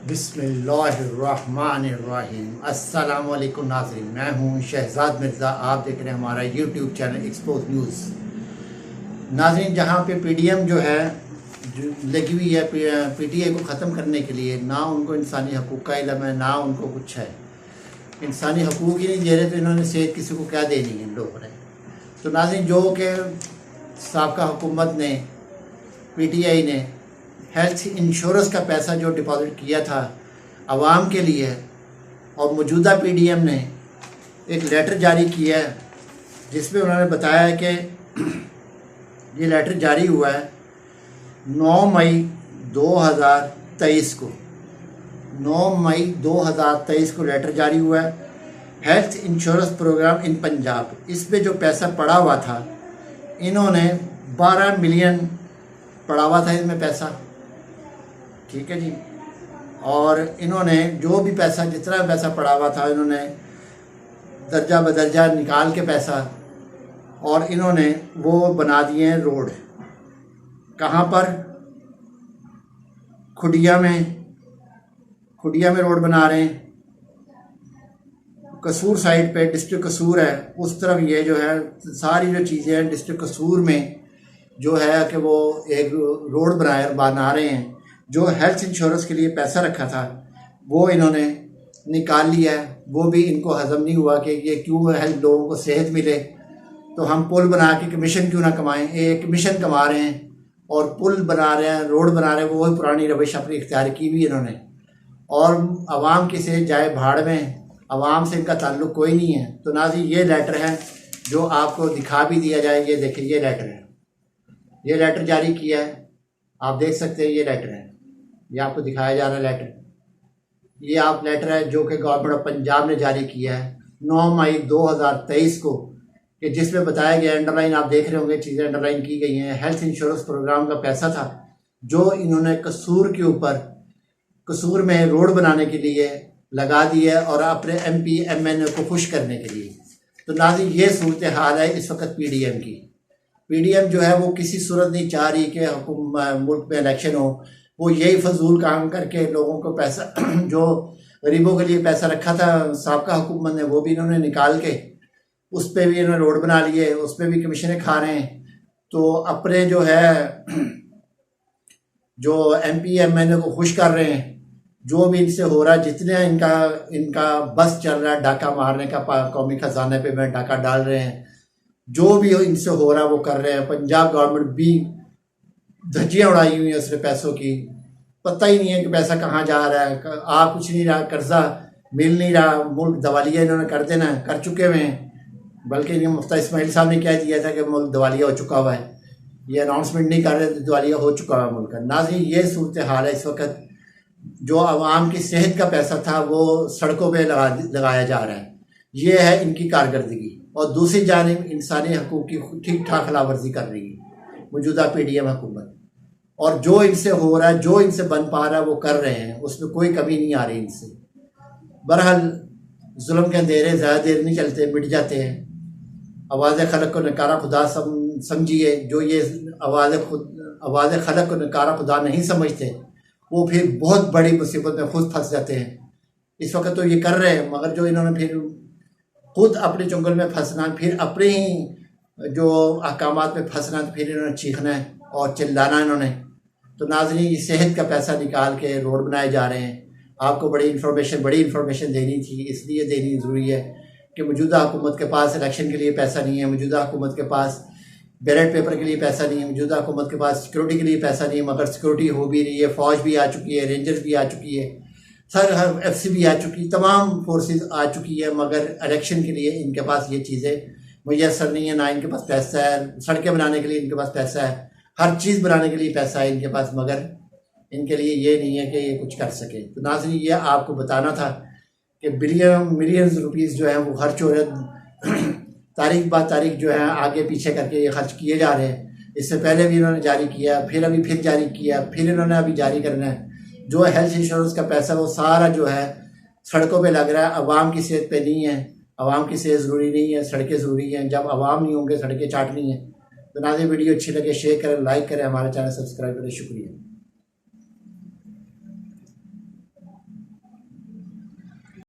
बिस्मिल्लाहिर्रहमानिर्रहीम। अस्सलामुअलैकुम नाज़रीन, मैं हूँ शहजाद मिर्ज़ा। आप देख रहे हैं हमारा यूट्यूब चैनल एक्सपोज न्यूज़। नाज़रीन, जहाँ पे पीडीएम जो है जो लगी हुई है पीटीए को ख़त्म करने के लिए, ना उनको इंसानी हकूक़ का इल्म है, ना उनको कुछ है। इंसानी हकूक़ ही नहीं दे रहे तो इन्होंने सेहत किसी को क्या देनी है इन लोगों ने। तो नाज़रीन, जो कि साबका हुकूमत ने, पीटीआई ने हेल्थ इंश्योरेंस का पैसा जो डिपॉजिट किया था आवाम के लिए, और मौजूदा पीडीएम ने एक लेटर जारी किया है जिसमें उन्होंने बताया है कि ये लेटर जारी हुआ है 9 मई 2023 को। 9 मई 2023 को लेटर जारी हुआ है, हेल्थ इंश्योरेंस प्रोग्राम इन पंजाब। इस पे जो पैसा पड़ा हुआ था, इन्होंने 12 मिलियन पड़ा हुआ था इसमें पैसा, ठीक है जी। और इन्होंने जो भी पैसा, जितना पैसा पड़ा हुआ था, इन्होंने दर्जा बदर्जा निकाल के पैसा, और इन्होंने वो बना दिए हैं रोड। कहाँ पर? खुडिया में रोड बना रहे हैं। कसूर साइड पे, डिस्ट्रिक्ट कसूर है, उस तरफ ये जो है सारी जो चीज़ें हैं डिस्ट्रिक्ट कसूर में जो है कि वो एक रोड बना रहे हैं। जो हेल्थ इंश्योरेंस के लिए पैसा रखा था वो इन्होंने निकाल लिया है। वो भी इनको हज़म नहीं हुआ कि ये क्यों हेल्थ लोगों को सेहत मिले तो हम पुल बना के कमीशन क्यों ना कमाएं। एक कमीशन कमा रहे हैं और पुल बना रहे हैं, रोड बना रहे हैं। वो पुरानी रविश अपनी इख्तियार की भी इन्होंने। और आवाम की सेहत जाए भाड़ में, आवाम से इनका ताल्लुक़ कोई नहीं है। तो नाज़रीन, ये लेटर है जो आपको दिखा भी दिया जाए। ये देखिए, ये लेटर है, ये लेटर जारी किया है, आप देख सकते हैं। ये लेटर है, ये आपको दिखाया जा रहा है लेटर। ये आप लेटर है जो कि गवर्नमेंट ऑफ पंजाब ने जारी किया है 9 मई 2023 को, कि जिसमें बताया गया, अंडरलाइन आप देख रहे होंगे, चीज़ें अंडरलाइन की गई हैं। हेल्थ इंश्योरेंस प्रोग्राम का पैसा था जो इन्होंने कसूर के ऊपर, कसूर में रोड बनाने के लिए लगा दिया और अपने MP MNA को खुश करने के लिए। तो नाज़रीन, ये सूरत हाल है इस वक्त पीडीएम की। पीडीएम जो है वो किसी सूरत नहीं चाह रही कि मुल्क में इलेक्शन हो। वो यही फजूल काम करके लोगों को पैसा जो गरीबों के लिए पैसा रखा था साबका हुकूमत ने, वो भी इन्होंने निकाल के उस पर भी इन्होंने रोड बना लिए, उस पर भी कमीशनें खा रहे हैं। तो अपने जो है जो MP MNA को खुश कर रहे हैं। जो भी इनसे हो रहा है, जितने इनका बस चल रहा है डाका मारने का, कौमी खजाने पे में डाका डाल रहे हैं, जो भी इनसे हो रहा है वो कर रहे हैं। पंजाब गवर्नमेंट भी धज्जियाँ उड़ाई हुई हैं उसने पैसों की। पता ही नहीं है कि पैसा कहाँ जा रहा है। आ कुछ नहीं रहा, कर्जा मिल नहीं रहा, मुल्क दिवालिया इन्होंने कर देना, कर चुके हुए हैं। बल्कि मुफ्ती इस्माइल साहब ने कह दिया था कि मुल्क दिवालिया हो चुका हुआ है। ये अनाउंसमेंट नहीं कर रहे तो दिवालिया हो चुका है मुल्क का। नाज़रीन, ये सूरत हाल है इस वक्त। जो आवाम की सेहत का पैसा था वो सड़कों पे लगाया जा रहा है। ये है इनकी कारकर्दगी। और दूसरी जानिब इंसानी हकूक़ की ठीक ठाक खिलाफवर्जी कर रही है मौजूदा पीडीएम हुकूमत। और जो इनसे हो रहा है, जो इनसे बन पा रहा है वो कर रहे हैं, उसमें कोई कमी नहीं आ रही इनसे। बहरहाल जुल्म के अंधेरे ज़्यादा देर नहीं चलते, मिट जाते हैं। आवाज़ खलक को नकारा खुदा समझिए। जो ये आवाज़ खलक को नकारा खुदा नहीं समझते, वो फिर बहुत बड़ी मुसीबत में खुद फंस जाते हैं। इस वक्त तो ये कर रहे हैं, मगर जो इन्होंने फिर खुद अपने चुंगल में फंसना, फिर अपने ही जो अहकामात में फंसना, तो फिर इन्होंने चीखना है और चिल्लाना इन्होंने। तो नाज़रीन, ये सेहत का पैसा निकाल के रोड बनाए जा रहे हैं। आपको बड़ी इन्फॉर्मेशन देनी थी, इसलिए देनी ज़रूरी है कि मौजूदा हुकूमत के पास इलेक्शन के लिए पैसा नहीं है, मौजूदा हुकूमत के पास बैलेट पेपर के लिए पैसा नहीं है, मौजूदा हुकूमत के पास सिक्योरिटी के लिए पैसा नहीं है। मगर सिक्योरिटी हो भी रही है, फ़ौज भी आ चुकी है, रेंजर्स भी आ चुकी है, सर FC भी आ चुकी, तमाम फोर्सेस आ चुकी है। मगर इलेक्शन के लिए इनके पास ये चीज़ें मुयसर नहीं है। ना इनके पास पैसा है, सड़कें बनाने के लिए इनके पास पैसा है, हर चीज़ बनाने के लिए पैसा है इनके पास, मगर इनके लिए ये नहीं है कि ये कुछ कर सके। तो नाज़रीन, ये आपको बताना था कि मिलियंस रुपीज़ जो हैं वो खर्च हो रहे तारीख बाद तारीख जो है आगे पीछे करके ये खर्च किए जा रहे हैं। इससे पहले भी इन्होंने जारी किया, फिर जारी किया, फिर इन्होंने अभी जारी करना है। जो हेल्थ इंश्योरेंस का पैसा वो सारा जो है सड़कों पे लग रहा है, आवाम की सेहत पे नहीं है। आवाम की सेहत ज़रूरी नहीं है, सड़कें ज़रूरी हैं। जब आवाम नहीं होंगे, सड़कें चाटनी हैं। तो नाज़रीन, वीडियो अच्छी लगे शेयर करें, लाइक करें, हमारा चैनल सब्सक्राइब करें। शुक्रिया।